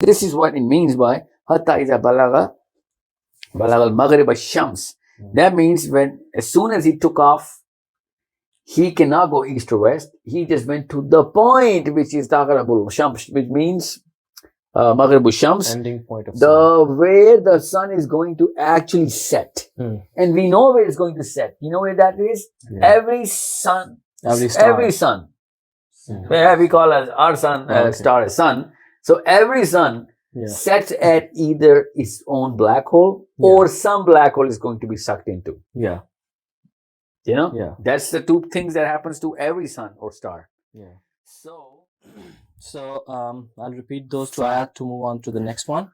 This is what it means by hatta iza balagha al-maghrib al-shams. That means as soon as he took off, he cannot go east or west. He just went to the point which is taghrabul shams, which means maghrib al-shams, ending point of sun. Where the sun is going to actually set. And we know where it's going to set. You know where that is? Yeah. Every sun. Every sun. Yeah, we call our sun star as sun. So every sun sets at either its own black hole or some black hole is going to be sucked into. Yeah. You know? Yeah. That's the two things that happens to every sun or star. Yeah. So I'll repeat those two ayat to move on to the next one.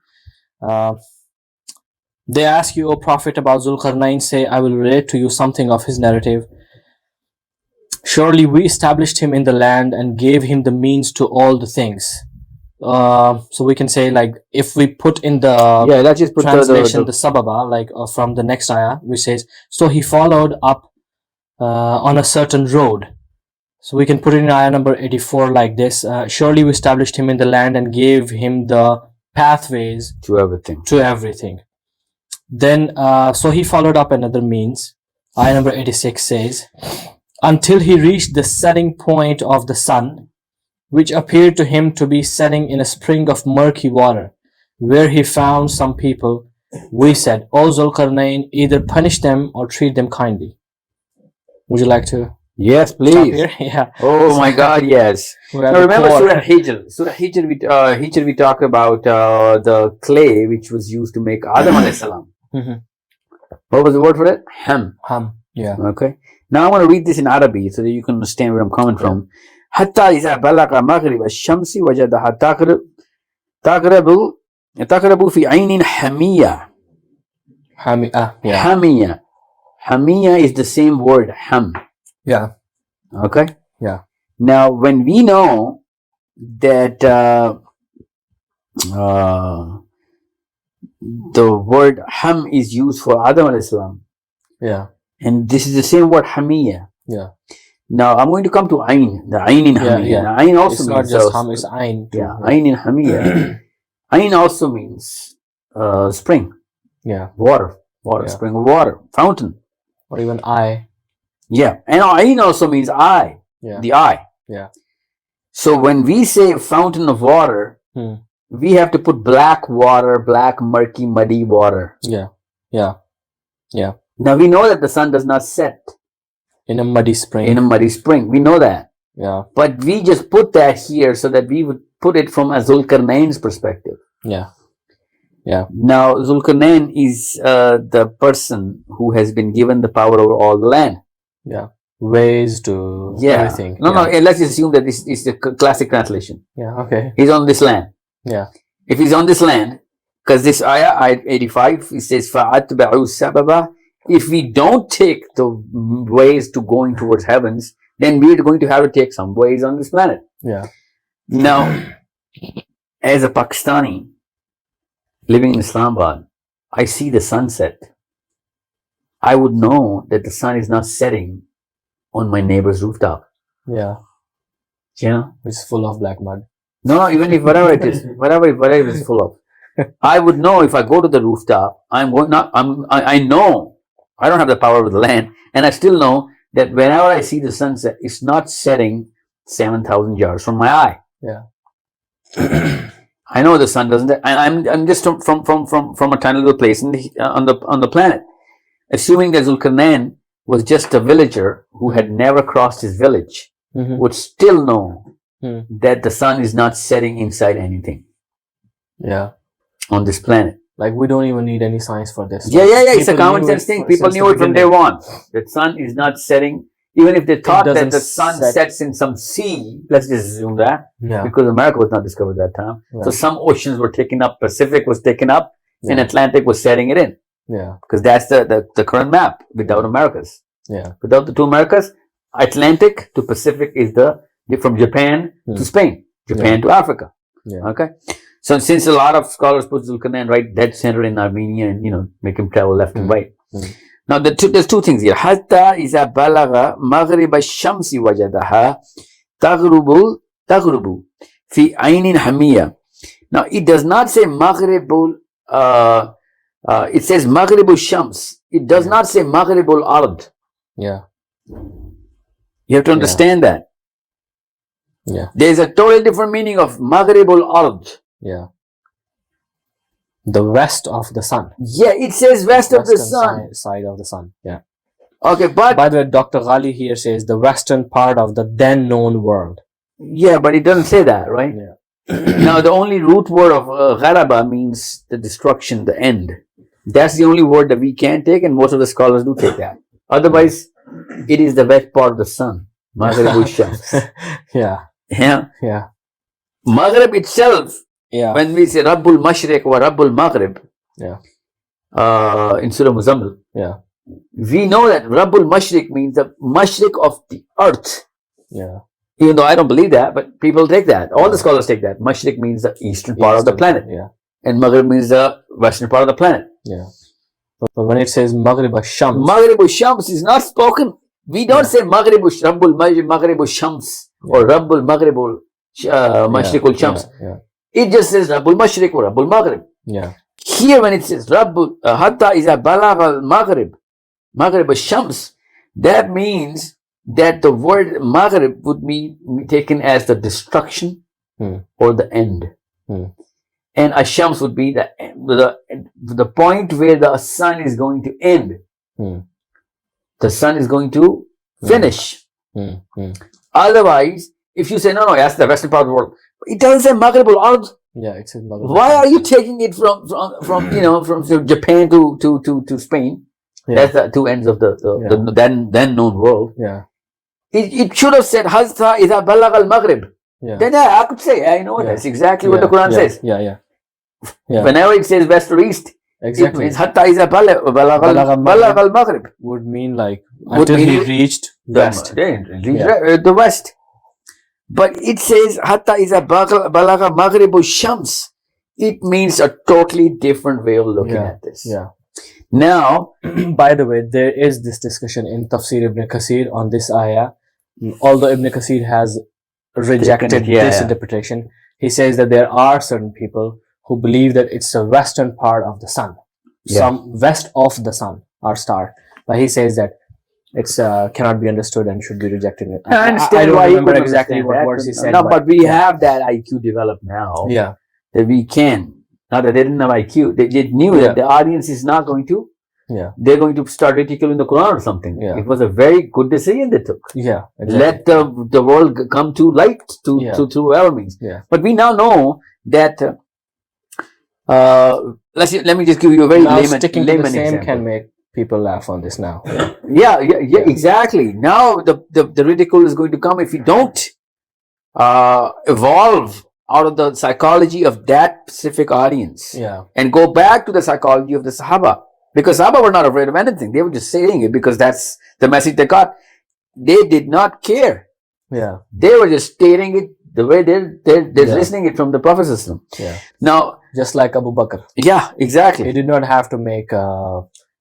They ask you, O Prophet, about Zulqarnain. Say, I will relate to you something of his narrative. Surely we established him in the land and gave him the means to all the things. So we can say, like, if we put in the let's just put translation the sababa, like from the next ayah, which says, so he followed up on a certain road. So we can put it in ayah number 84 like this. Surely we established him in the land and gave him the pathways to everything. Then so he followed up another means. Ayah number 86 says, until he reached the setting point of the sun, which appeared to him to be setting in a spring of murky water, where he found some people. We said, O Zulqarnain, either punish them or treat them kindly. Would you like to? Yes, please. Yeah. Oh my God, yes. Now remember Surah Hijr. Surah Hijr, we talk about the clay which was used to make Adam alayhi salam. What was the word for it? Ham. Yeah. Okay. Now I want to read this in Arabic so that you can understand where I'm coming from. Hatta iza balagha maghrib ash-shamsi wajadaha taqrabu fi aynin hamiyya. Hamiyya. Hamiyya is the same word, ham. Yeah. Okay? Yeah. Now, when we know that the word ham is used for Adam alayhi salam. Yeah. And this is the same word, hamiyya. Yeah. Now, I'm going to come to ayn. The ayn in hamiyya. Yeah. Now, ayn also it's means... not just ham, it's ayn. Yeah, ayn in hamiyya. Ayn also means spring. Yeah. Water, spring of water, fountain. Or even eye. Yeah, and ayn also means eye, the eye. Yeah. So when we say fountain of water, we have to put black water, black, murky, muddy water. Yeah. Now we know that the sun does not set in a muddy spring. We know that. Yeah. But we just put that here so that we would put it from a Zulqarnain's perspective. Yeah. Now Zulqarnain is the person who has been given the power over all the land. Yeah. Ways to everything. No, let's just assume that this is the classic translation. Yeah, okay. He's on this land. Yeah. If he's on this land, because this ayah 85, it says, فَأَتْبَعُوا السَّبَبَ. If we don't take the ways to going towards heavens, then we're going to have to take some ways on this planet. Yeah. Now, as a Pakistani living in Islamabad, I see the sunset. I would know that the sun is not setting on my neighbor's rooftop. Yeah. You know? It's full of black mud. No, even if whatever it is, whatever it is full of. I would know if I go to the rooftop, I know I don't have the power of the land, and I still know that whenever I see the sunset, it's not setting 7,000 yards from my eye. Yeah. I know the sun doesn't. I'm just from a tiny little place on the planet, assuming that Zulqarnain was just a villager who had never crossed his village, would still know that the sun is not setting inside anything. Yeah. On this planet. Like, we don't even need any science for this. Yeah. It's a common sense thing. People knew it from day one. That sun is not setting. Even if they thought that the sun sets in some sea, let's just assume that. Yeah. Because America was not discovered that time. Yeah. So some oceans were taken up, Pacific was taken up, and Atlantic was setting it in. Yeah. Because that's the current map without Americas. Yeah. Without the two Americas, Atlantic to Pacific is from Japan to Spain, Japan to Africa. Yeah. Okay. So since a lot of scholars put Zulqarnain right dead center in Armenia and make him travel left and right. Now there's two things here. Hatta iza balagha maghrib ash-shamsi wajadaha taghrubu fi aynin hamiyya. Now, it does not say Maghribul, it says Maghribul Shams. It does not say Maghribul Ard. Yeah. You have to understand that. Yeah. There is a totally different meaning of Maghribul Ard. Yeah. The west of the sun. Yeah, it says west of the sun. Side of the sun. Yeah. Okay, but by the way, Dr. Ghali here says the western part of the then known world. Yeah, but it doesn't say that, right? Yeah. Now, the only root word of Gharaba means the destruction, the end. That's the only word that we can take, and most of the scholars do take that. Otherwise, it is the west part of the sun. Maghribul Shams. Yeah. Yeah. Yeah. Maghrib itself, yeah. when we say Rabbul Mashriq or Rabbul Maghrib, yeah. In Surah Muzammil, yeah. we know that Rabbul Mashriq means the Mashriq of the earth. Yeah. Even though I don't believe that, but people take that. All the scholars take that. Mashriq means the eastern part of the planet. Yeah. And Maghrib means the western part of the planet. Yeah. But when it says Maghrib Shams. Maghrib Shams is not spoken. We don't say Maghrib Rabbul Maghrib Shams or Rabbul Maghribul Mashriqul Shams. Yeah. It just says Rabbul Mashriq or Rabbul Maghrib. Yeah. Here when it says Rabbul Hatta is a Balagh al Maghrib, Maghrib Shams, that means that the word Maghrib would be taken as the destruction or the end. And Ashams would be the point where the sun is going to end. The sun is going to finish. Otherwise, if you say, no, that's the western part of the world, it doesn't say Maghrib al-Ard. Yeah, it says Maghrib. Why are you taking it from Japan to Spain? Yeah. That's the two ends of the then known world. Yeah. It should have said Hazta is a Balagh al Maghrib. Yeah. Then I could say, I know that's exactly what the Quran says. Yeah. Whenever it says west or east, exactly. It means Hatta is a Balagh al Maghrib. Would mean like until he reached west. The west. But it says Hatta is a Balagh al Maghrib Shams. It means a totally different way of looking at this. Yeah. Now, by the way, there is this discussion in Tafsir Ibn Kathir on this ayah. Although Ibn Kathir has rejected this interpretation, he says that there are certain people who believe that it's the western part of the sun, some west of the sun or star. But he says that it's cannot be understood and should be rejected. I understand. I don't remember exactly what words he said. No, but we have that IQ developed now. Yeah, that we can. Now that they didn't have IQ, they knew that the audience is not going to. Yeah, they're going to start ridiculing the Quran or something. Yeah, it was a very good decision they took. Yeah, exactly. Let the world come to light through whoever means. Yeah, but we now know that. Let me just give you a very layman example. Can make people laugh on this now. Yeah, exactly. Now the ridicule is going to come if you don't evolve out of the psychology of that specific audience. Yeah, and go back to the psychology of the Sahaba. Because Sahaba were not afraid of anything. They were just saying it because that's the message they got. They did not care. Yeah. They were just stating it the way they're listening it from the Prophet system. Yeah. Now, just like Abu Bakr. Yeah, exactly. He did not have to make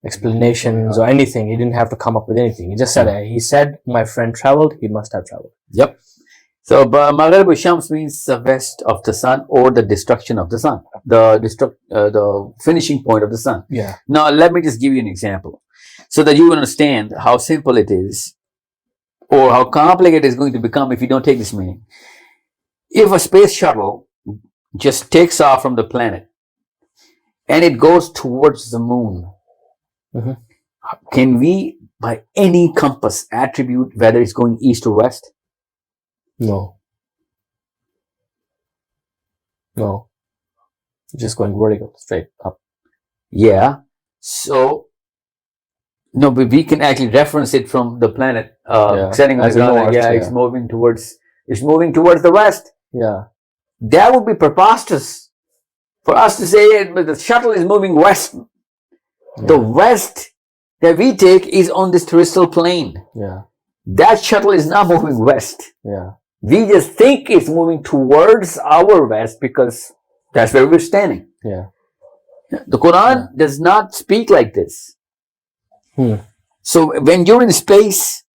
explanations or anything. He didn't have to come up with anything. He just said, he said, my friend traveled, he must have traveled. Yep. So, Maghrib Shams means the west of the sun or the destruction of the sun, the finishing point of the sun. Yeah. Now, let me just give you an example so that you understand how simple it is or how complicated it's going to become if you don't take this meaning. If a space shuttle just takes off from the planet and it goes towards the moon, can we, by any compass, attribute whether it's going east or west? No. Just going vertical, straight up. Yeah. So, no, but we can actually reference it from the planet setting on the ground. It's moving towards the west. Yeah. That would be preposterous for us to say but the shuttle is moving west. Yeah. The west that we take is on this terrestrial plane. Yeah. That shuttle is not moving west. Yeah. We just think it's moving towards our west because that's where we're standing. Yeah. The Quran does not speak like this. So when you're in space,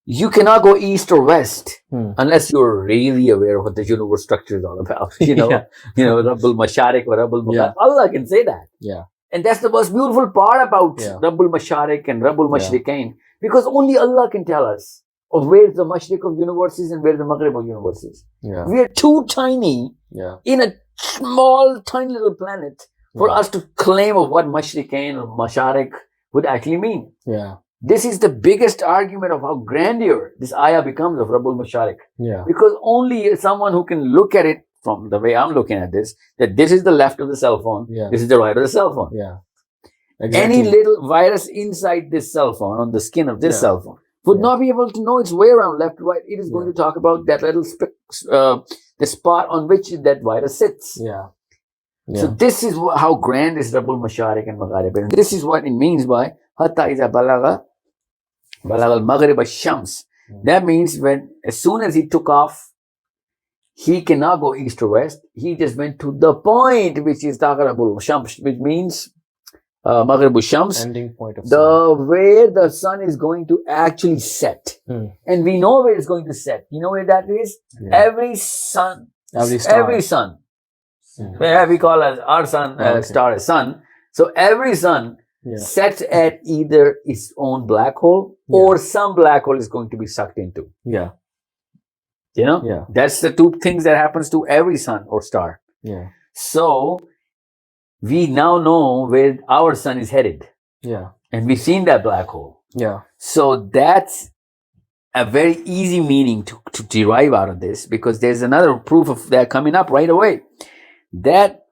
you cannot go east or west unless you're really aware of what the universe structure is all about. Rabbul Masharik or Rabbul Maghrib. Allah can say that. Yeah. And that's the most beautiful part about Rabbul Masharik and Rabbul Mashrikain, because only Allah can tell us of where the Mashriq of universe is and where the Maghrib of universe is. Yeah. We are too tiny in a small, tiny little planet for us to claim of what Mashrikain or Masharik would actually mean. Yeah. This is the biggest argument of how grandeur this ayah becomes of Rabbul Masharik. Yeah. Because only someone who can look at it from the way I'm looking at this, that this is the left of the cell phone, this is the right of the cell phone. Yeah. Exactly. Any little virus inside this cell phone, on the skin of this cell phone, would not be able to know its way around left to right. It is going to talk about that little the spot on which that virus sits. Yeah. So this is how grand is Rabbul Masharik and Maghrib. And this is what it means by Hatta iza balagha al-Maghrib al-Shams. That means as soon as he took off, he cannot go east or west. He just went to the point which is Taqarabul Shams, which means Maghrib al-Shams, ending point of where the sun is going to actually set. And we know where it's going to set. You know where that is? Every sun. Every sun. We call our sun, star as sun. So every sun sets at either its own black hole or some black hole is going to be sucked into. Yeah. That's the two things that happens to every sun or star. Yeah. So we now know where our sun is headed. Yeah. And we've seen that black hole. Yeah. So that's a very easy meaning to derive out of this, because there's another proof of that coming up right away. That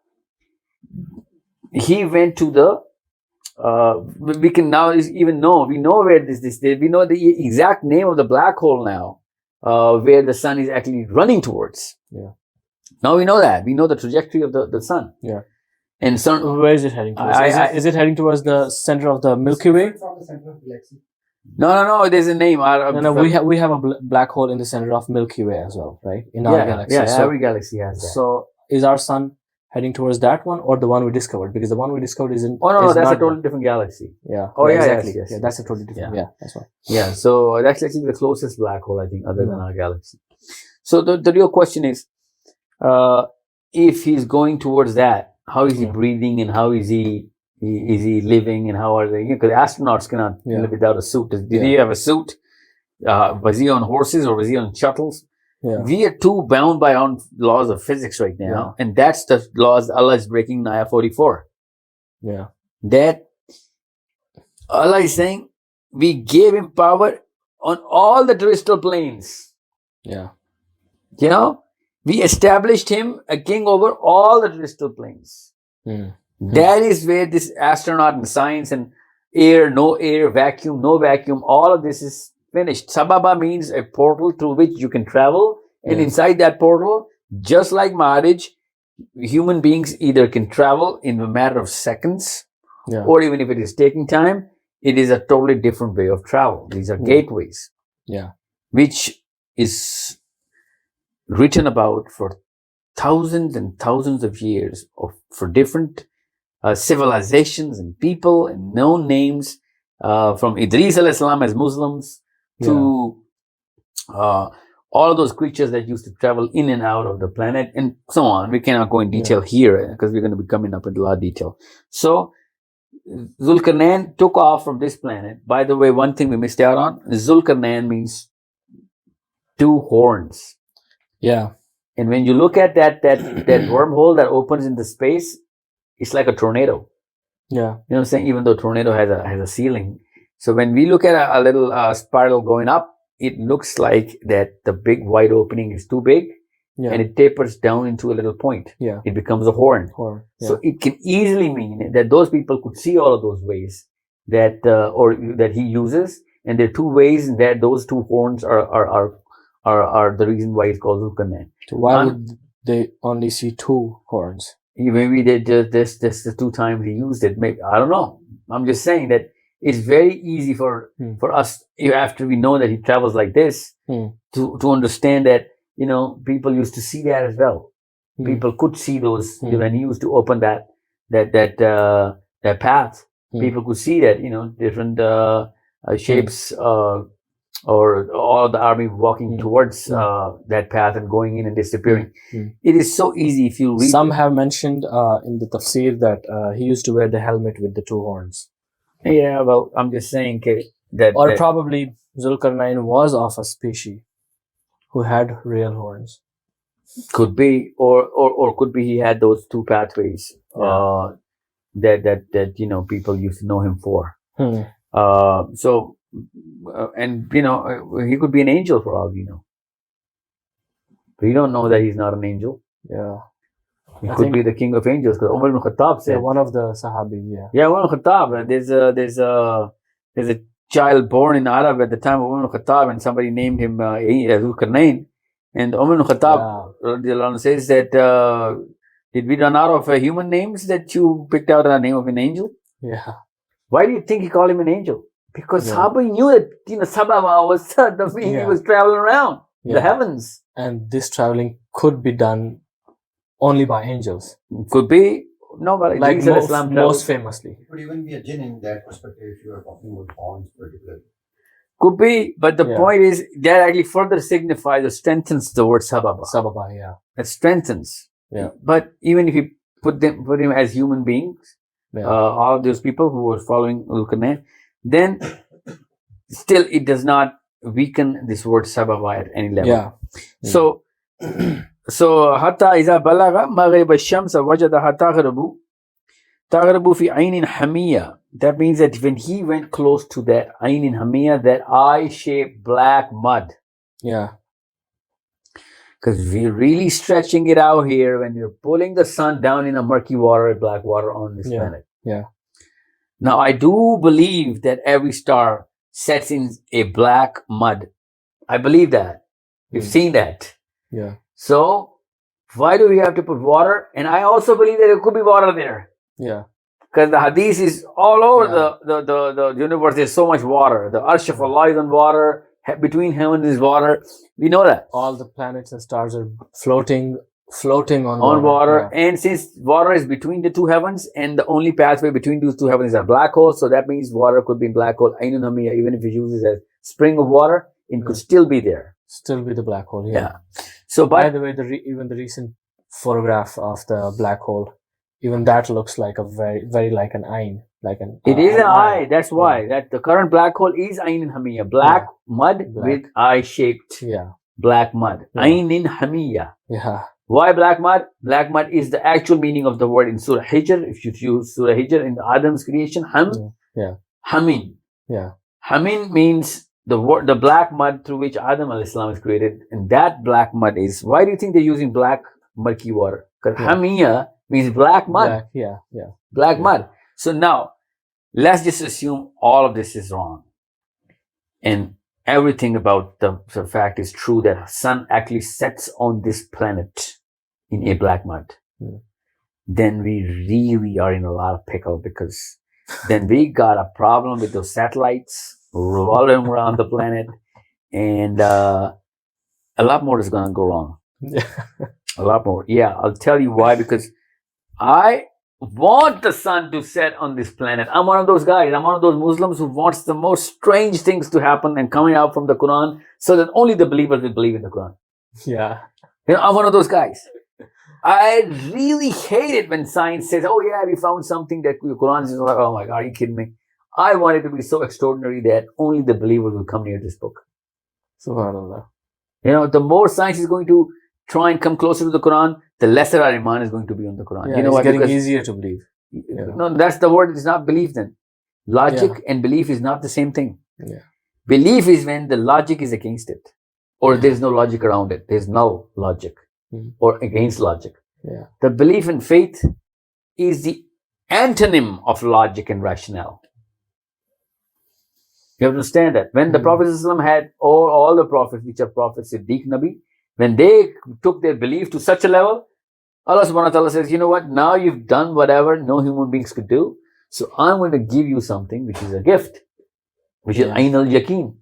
he went to the we can now even know, we know where this we know the exact name of the black hole now, where the sun is actually running towards. Yeah. Now we know that. We know the trajectory of the sun. Yeah. And sun, where is it heading towards? Is it heading towards the center of the Milky Way? From the center of the galaxy. No, there's a name. No, we have a black hole in the center of Milky Way as well, right? In our galaxy. Yeah, every galaxy has that. So is our sun heading towards that one or the one we discovered? Because the one we discovered isn't. Oh no, that's a totally different galaxy. Yeah. Oh yeah, exactly. Yes. Yeah, that's a totally different. Yeah, that's right. Yeah, so that's actually the closest black hole, I think, other than our galaxy. So the real question is, if he's going towards that, how is he breathing and how is he living and how are they? Because astronauts cannot live without a suit. Did he have a suit? Was he on horses or was he on shuttles? Yeah. We are too bound by our own laws of physics right now, and that's the laws Allah is breaking in Ayah 44. Yeah. That Allah is saying, we gave him power on all the terrestrial planes. Yeah. We established him a king over all the terrestrial planes. That is where this astronaut and science and air, no air, vacuum, no vacuum, all of this is finished. Sababa means a portal through which you can travel. And inside that portal, just like Ma'arij, human beings either can travel in a matter of seconds, or even if it is taking time, it is a totally different way of travel. These are gateways, which is written about for thousands and thousands of years for different civilizations and people and known names, from Idris alayhi salam as Muslims to all of those creatures that used to travel in and out of the planet and so on. We cannot go in detail here because we're going to be coming up with a lot of detail. So Zulkarnain took off from this planet. By the way, one thing we missed out on, Zulkarnain means two horns. Yeah. And when you look at that wormhole that opens into space, it's like a tornado. Yeah. You know what I'm saying? Even though tornado has a ceiling. So when we look at a little spiral going up, it looks like that the big wide opening is too big and it tapers down into a little point. Yeah. It becomes a horn. So it can easily mean that those people could see all of those ways that that he uses, and there are two ways that those two horns are the reason why it's called Zulkarnain. So why would they only see two horns? Maybe they just this the two times he used it. Maybe, I don't know. I'm just saying that it's very easy for us, after we know that he travels like this, to understand that, people used to see that as well. People could see those when he used to open that path. People could see that, different shapes, or all the army walking towards that path and going in and disappearing. It is so easy if you read. Some have mentioned in the tafsir that he used to wear the helmet with the two horns. Yeah, well, I'm just saying that. Or probably Zulkarnain was of a species who had real horns. Could be, or could be he had those two pathways that people used to know him for. So, and he could be an angel for all we know. We don't know that he's not an angel. Yeah, he could be the king of angels, because Umar ibn Khattab said. Yeah, one of the Sahabis. Yeah, Umar ibn Khattab. There's a child born in Arab at the time of Umar ibn Khattab, and somebody named him Zulkarnain. And Umar ibn Khattab says that, did we run out of human names that you picked out a name of an angel? Yeah. Why do you think he called him an angel? Because Sahaba knew that Sababa was the meaning he was traveling around the heavens. And this traveling could be done only by angels. Could be. No, but like most famously. It could even be a jinn in that perspective if you are talking about horns particularly. Could be, but the point is that actually further signifies or strengthens the word sababa. Sababa, yeah. It strengthens. Yeah. But even if you put him as human beings, all of those people who were following Zulkarnain, then still it does not weaken this word sababa at any level. Yeah. So hatta iza balagha maghrib ash-shams wajadaha taghrubu fi aynin hamiyya. That means that when he went close to that aynin hamiyya, that eye-shaped black mud. Yeah. Because we're really stretching it out here when you're pulling the sun down in a murky water, black water on this planet. Yeah. Now, I do believe that every star sets in a black mud. I believe that. We've seen that. Yeah. So, why do we have to put water? And I also believe that there could be water there. Yeah. Because the hadith is all over the universe. There's so much water. The arsh of Allah is on water. Between heaven is water. We know that. All the planets and stars are floating on water. Yeah. And since water is between the two heavens, and the only pathway between those two heavens is a black hole, so that means water could be in black hole. Ainun Hamiyya, even if you use it as spring of water, it could still be there. Still be the black hole. Yeah. So, by the way, even the recent photograph of the black hole, even that looks like a very like an ayn, like an. It is an eye. That's why that the current black hole is Ayn Hamiyya, black mud with eye-shaped. Black mud. Ayn Hamiyya. Yeah. Why black mud? Black mud is the actual meaning of the word in Surah Hijr. If you use Surah Hijr in Adam's creation, Hamin. Yeah. Hamin means the black mud through which Adam al-Islam is created, and that black mud is. Why do you think they're using black murky water? Because Hamiyya means black mud. Black mud. So now, let's just assume all of this is wrong, and everything about the fact is true, that sun actually sets on this planet in a black mud. Then we really are in a lot of pickle, because then we got a problem with those satellites revolving around the planet, and a lot more is going to go wrong. A lot more. Yeah, I'll tell you why. Because I want the sun to set on this planet. I'm one of those guys. I'm one of those Muslims who wants the most strange things to happen and coming out from the Quran, so that only the believers will believe in the Quran. Yeah. I'm one of those guys. I really hate it when science says, oh yeah, we found something that the Quran is like, oh my God, are you kidding me? I want it to be so extraordinary that only the believers will come near this book. Subhanallah. The more science is going to try and come closer to the Quran, the lesser our iman is going to be on the Quran. Yeah, it's getting easier to believe. No, that's the word. It's not belief then. Logic and belief is not the same thing. Yeah. Belief is when the logic is against it, or there's no logic around it. There's no logic or against logic. Yeah. The belief in faith is the antonym of logic and rationale. You understand that? When the Prophet ﷺ had all the prophets, which are prophets, Siddiq Nabi, when they took their belief to such a level, Allah subhanahu wa ta'ala says, you know what? Now you've done whatever no human beings could do. So I'm going to give you something which is a gift, which is Ayn al-Yaqeen.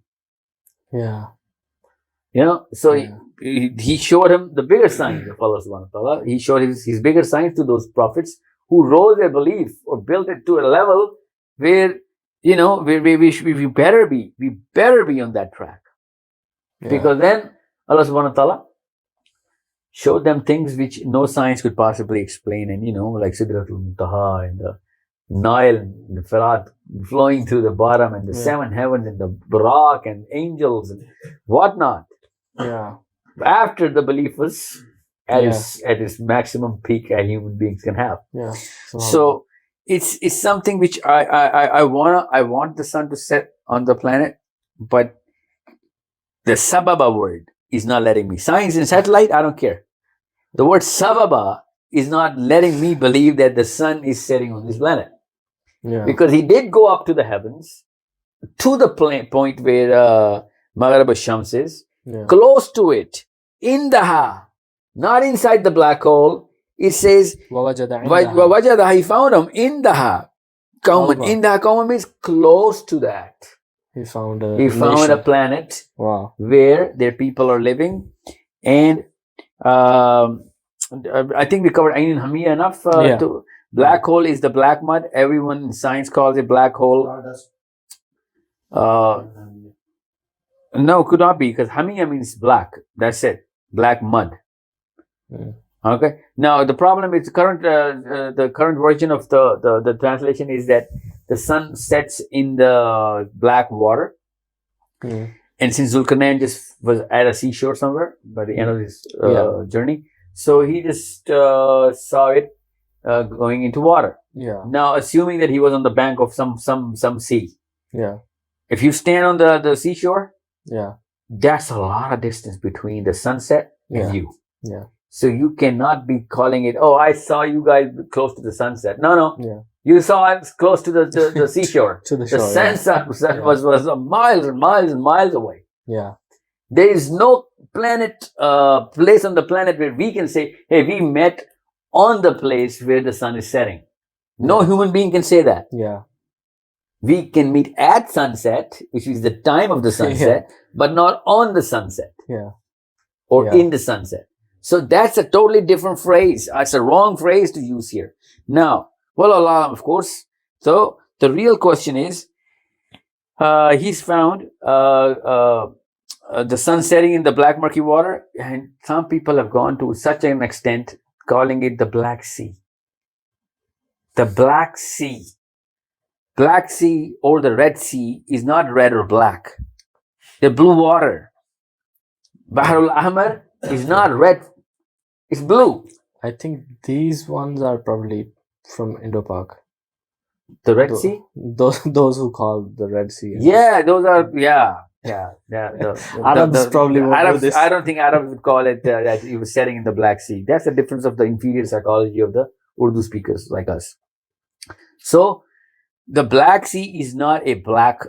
Yeah. So he showed him the bigger signs of Allah subhanahu wa ta'ala. He showed his bigger signs to those prophets who rose their belief or built it to a level where, we better be on that track. Because then Allah subhanahu wa ta'ala showed them things which no science could possibly explain. And like Sidratul Muntaha and the Nile and the Firat flowing through the bottom and the seven heavens and the Barak and angels and whatnot. Yeah. After the belief was at its maximum peak that human beings can have. Yeah. So it's something which I want the sun to set on the planet, but the sababa word is not letting me. Science and satellite, I don't care. The word sababa is not letting me believe that the sun is setting on this planet. Yeah. Because he did go up to the heavens, to the point where Maghrib al-Shams is, close to it, in the ha, not inside the black hole. It says, Wajada, he found him in the ha. In the ha means close to that. He found a planet where their people are living. And I think we covered Ain and Hamiya enough. Black hole is the black mud. Everyone in science calls it black hole. No, could not be, because Hamiya means black. That's it. Black mud. Okay. Now the problem is the current version of the translation is that the sun sets in the black water. And since Zulkarnain just was at a seashore somewhere by the end of his journey, so he just saw it going into water. Now, assuming that he was on the bank of some sea. If you stand on the seashore, that's a lot of distance between the sunset and you. So you cannot be calling it, oh, I saw you guys close to the sunset. No. You saw us close to the seashore. To the shore. The sunset was miles and miles and miles away. There is no place on the planet where we can say, hey, we met on the place where the sun is setting. No human being can say that. We can meet at sunset, which is the time of the sunset, but not on the sunset. Or in the sunset. So that's a totally different phrase. It's a wrong phrase to use here. Now, well, Allah, of course. So the real question is, he's found the sun setting in the black murky water, and some people have gone to such an extent calling it the Black Sea. The Black Sea. Black Sea or the Red Sea is not red or black. The blue water. Bahr al-Ahmar is not red. It's blue. I think these ones are probably from Indo-Pak. The Red Sea? Those who call the Red Sea. Those are, Arabs probably won't do this. I don't think Arabs would call it that he was setting in the Black Sea. That's the difference of the inferior psychology of the Urdu speakers like us. So, the Black Sea is not a black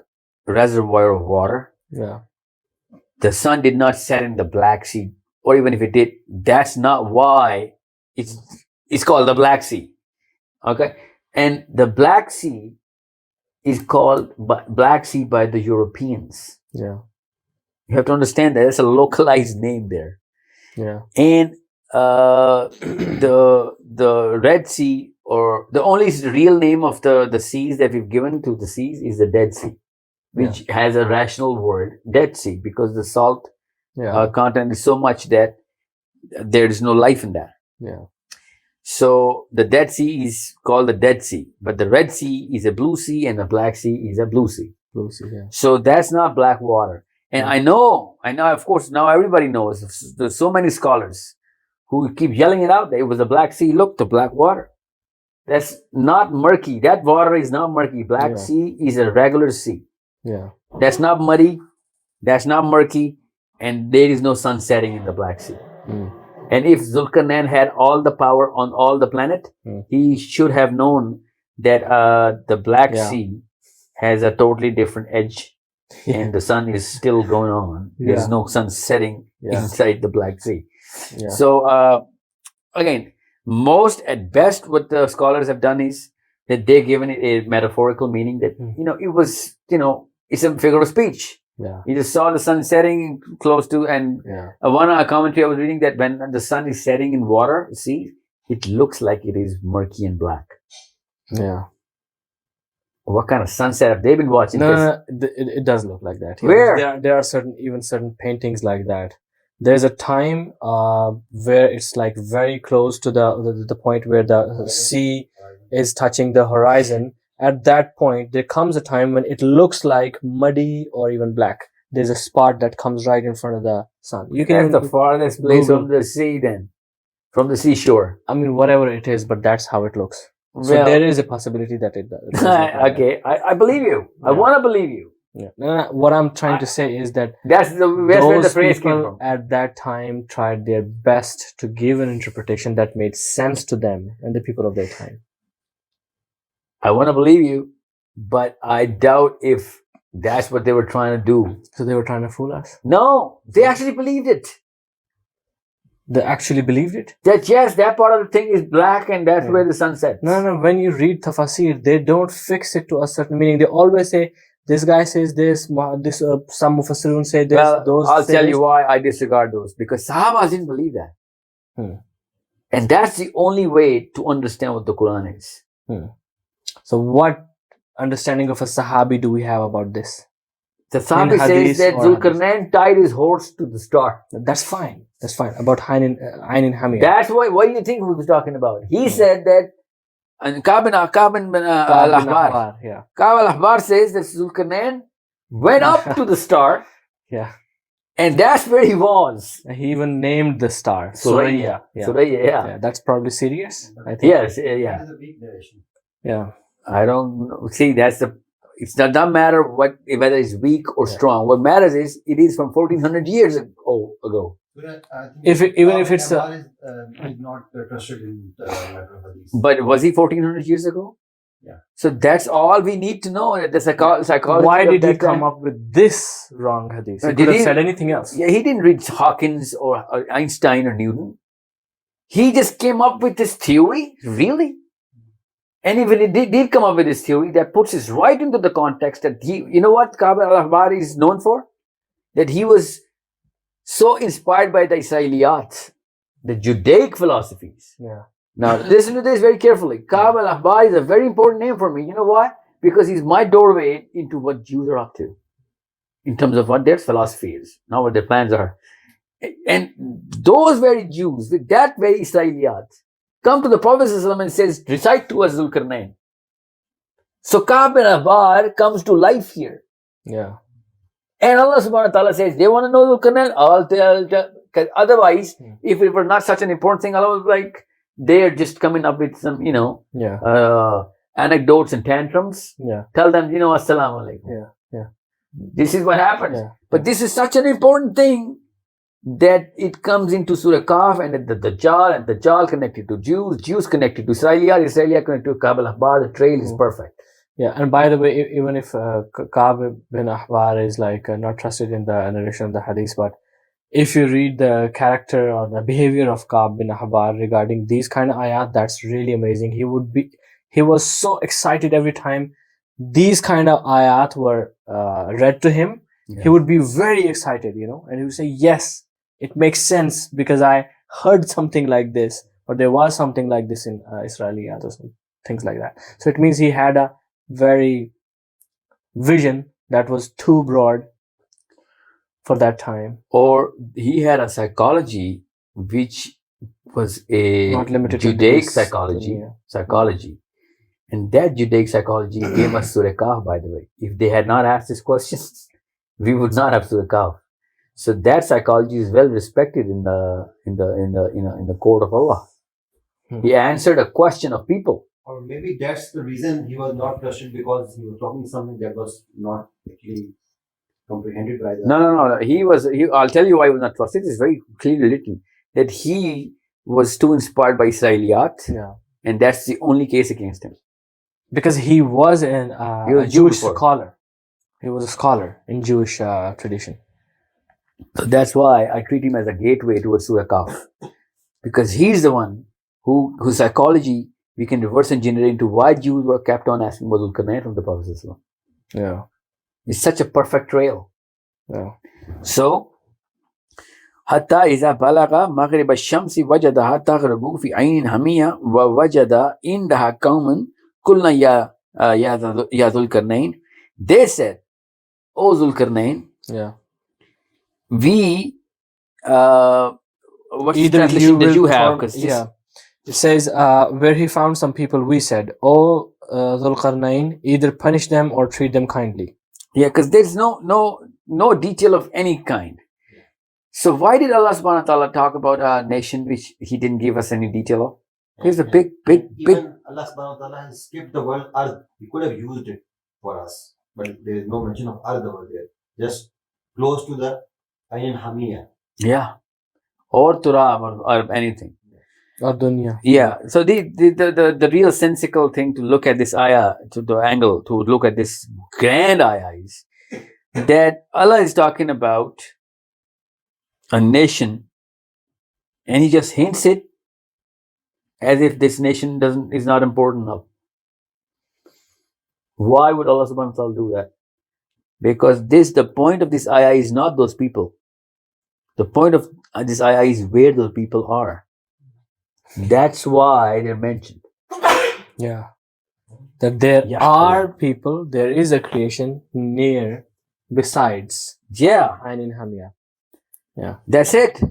reservoir of water. The sun did not set in the Black Sea. Or even if it did, that's not why it's called the Black Sea. Okay? And the Black Sea is called Black Sea by the Europeans. You have to understand that it's a localized name there. And the Red Sea, or the only real name of the seas that we've given to the seas is the Dead Sea, which has a rational word, Dead Sea, because the salt content is so much that there is no life in that. So the Dead Sea is called the Dead Sea, but the Red Sea is a blue sea and the Black Sea is a blue sea. So that's not black water. And I know, of course, now everybody knows. There's so many scholars who keep yelling it out. It was the Black Sea. Look, the black water. That's not murky. That water is not murky. Black Sea is a regular sea. That's not muddy. That's not murky. And there is no sun setting in the Black Sea. And if Zulkarnain had all the power on all the planet, he should have known that the Black Sea has a totally different edge and the sun is still going on. There's no sun setting inside the Black Sea. So, again, at best, what the scholars have done is that they've given it a metaphorical meaning that, it was, it's a figure of speech. You just saw the sun setting close to, and one commentary I was reading that when the sun is setting in water, see, it looks like it is murky and black. What kind of sunset have they been watching? No, it does look like that. Where? There are certain paintings like that. There's a time where it's like very close to the point where the sea is touching the horizon. At that point, there comes a time when it looks like muddy or even black. There's a spot that comes right in front of the sun. You can That's the farthest place from the sea then. From the seashore. I mean, whatever it is, but that's how it looks. So Well, there is a possibility that it does. Okay, I believe you. I Yeah. want to believe you. Yeah. No, what I'm trying to say is that That's where the those phrase came people from. at that time tried their best to give an interpretation that made sense to them and the people of their time. I want to believe you, but I doubt if that's what they were trying to do. So they were trying to fool us. No, they actually believed it. They actually believed it. That yes, that part of the thing is black and that's Yeah. where the sun sets. No. When you read tafsir, they don't fix it to a certain meaning. They always say, this guy says this, some Mufassirun say this, Well, those I'll say tell this. you why I disregard those. Because Sahabas didn't believe that. And that's the only way to understand what the Quran is. So what understanding of a Sahabi do we have about this? The Sahabi says Hadith that or Zulkarnain tied his horse to the star. That's fine. That's fine. About Ayn Hamiyah. That's what do you think we was talking about? He said that, and Ka'b bin al-Ahbar. Yeah. Ka'b al-Ahbar says that Zulkarnain went up to the star, Yeah. and that's where he was. He even named the star. Suraya. Yeah. Suraya, Yeah. That's probably serious, I think. Yes, That yeah. is a weak narration. Yeah. I don't know. See, it doesn't matter whether it's weak or strong. What matters is it is from 1400 years ago. But I think Even if it's Ahmad is not trusted in the matter of hadith. But was he 1400 years ago? Yeah. So that's all we need to know. The psychology. Why of did he that come time. up with this wrong hadith? He Did could have he- said anything else. Yeah, he didn't read Hawkins or Einstein or Newton. He just came up with this theory, really. And even he did come up with this theory that puts us right into the context that you know what Ka'b al-Ahbar is known for? That he was so inspired by the Israeliyat, the Judaic philosophies. Yeah. Now, listen to this very carefully. Ka'b al-Ahbar is a very important name for me. You know why? Because he's my doorway into what Jews are up to in terms of what their philosophy is, not what their plans are. And those very Jews, with that very Israeliyat, come to the Prophet ﷺ and says, recite to us Zulkarnain. So Ka'b al-Ahbar comes to life here. Yeah. And Allah subhanahu wa ta'ala says, they want to know Zulkarnain? I'll tell. Because otherwise, if it were not such an important thing, Allah was like, they're just coming up with some, Yeah. anecdotes and tantrums. Yeah. Tell them, assalamu alaikum. Yeah. Yeah. This is what happens. Yeah. But this is such an important thing that it comes into Surah Kahf and the Dajjal, and Dajjal connected to Jews, Jews connected to Israeliyat connected to Ka'b al-Ahbar. The trail is perfect. Yeah, and by the way, even if Ka'b bin Ahbar is like not trusted in the narration of the hadith, but if you read the character or the behavior of Ka'b bin Ahbar regarding these kind of ayat, that's really amazing. He was so excited every time these kind of ayat were read to him. Yeah. He would be very excited, and he would say, yes, it makes sense because I heard something like this, or there was something like this in Israeliyat or some things like that. So it means he had a very vision that was too broad for that time. Or he had a psychology which was a Not limited to Judaic this, psychology. And that Judaic psychology gave us Surah Kahf, by the way. If they had not asked this question, we would not have Surah Kahf. So that psychology is well respected in the court of Allah. He answered a question of people. Or maybe that's the reason he was not trusted, because he was talking something that was not actually comprehended by the... No. I'll tell you why he was not trusted. It's very clearly written that he was too inspired by Israeliyat. Yeah. And that's the only case against him. Because he was a Jewish before. scholar. He was a scholar in Jewish tradition. So that's why I treat him as a gateway towards Surah Kahf. Because he's the one whose psychology we can reverse engineer into why Jews were kept on asking about Zulkarnain from the Prophet ﷺ. Yeah. It's such a perfect trail. Yeah. So, حتى إذا بلغ مغرب الشمس وجدها تغرب في عين حمية ووجد عندها قوما قلنا يا Zulkarnain, they said, "Oh Zulkarnain, Yeah. we what's the Either translation that you have? torm- 'Cause this- yeah. It says, where he found some people, we said, "O Dhul-Qarnayn, either punish them or treat them kindly." Yeah, because there's no detail of any kind. So why did Allah subhanahu wa ta'ala talk about a nation which He didn't give us any detail of? Here's a big. Even Allah subhanahu wa ta'ala has skipped the word Ard. He could have used it for us, but there is no mention of Ard over there. Just close to the Ayn Hamiya. Yeah. Or Turab or anything. Or dunya. Yeah. So the real sensical thing to look at this ayah, to the angle, to look at this grand ayah is that Allah is talking about a nation and He just hints it as if this nation is not important enough. Why would Allah subhanahu wa ta'ala do that? Because the point of this ayah is not those people. The point of this ayah is where those people are. That's why they're mentioned. Yeah. That there Yeah. are people, there is a creation near, besides Yeah, Ayn in Hamiya. Yeah. that's it.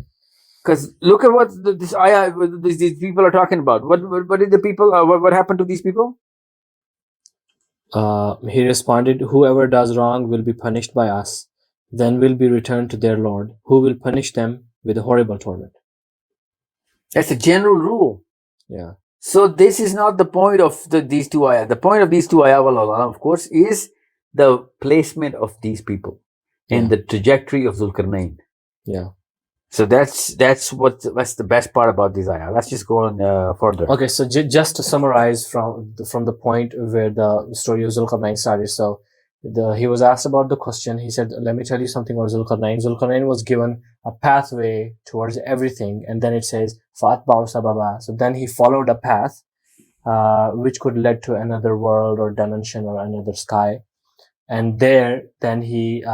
Because look at what this ayah, what these people are talking about. What did the people? What happened to these people? He responded, "Whoever does wrong will be punished by us, then will be returned to their Lord, who will punish them with a horrible torment." That's a general rule. Yeah. So this is not the point of these two ayah. The point of these two ayah, of course, is the placement of these people and the trajectory of Zulkarnain. Yeah. So that's the best part about this ayah. Let's just go on further. Okay, so just to summarize from the point where the story of Zulkarnain started. So he was asked about the question. He said, "Let me tell you something about Zulkarnain." Zulkarnain was given a pathway towards everything, and then it says "Fatba'u sababa." So then he followed a path, which could lead to another world or dimension or another sky, and then he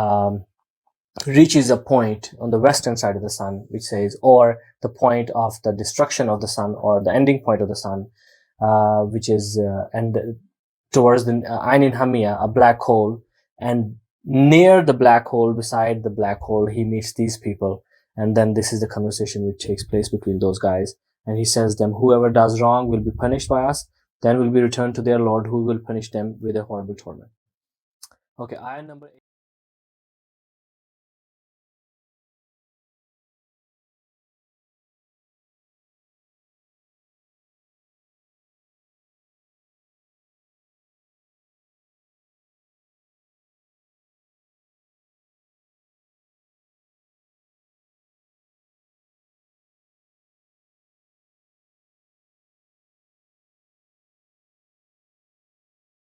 reaches a point on the western side of the sun, which says, or the point of the destruction of the sun, or the ending point of the sun, which is towards the Ayn Hamiya, a black hole, and near the black hole, beside the black hole, he meets these people, and then this is the conversation which takes place between those guys, and he says them, "Whoever does wrong will be punished by us, then will be returned to their Lord, who will punish them with a horrible torment." Okay, ayah number 8.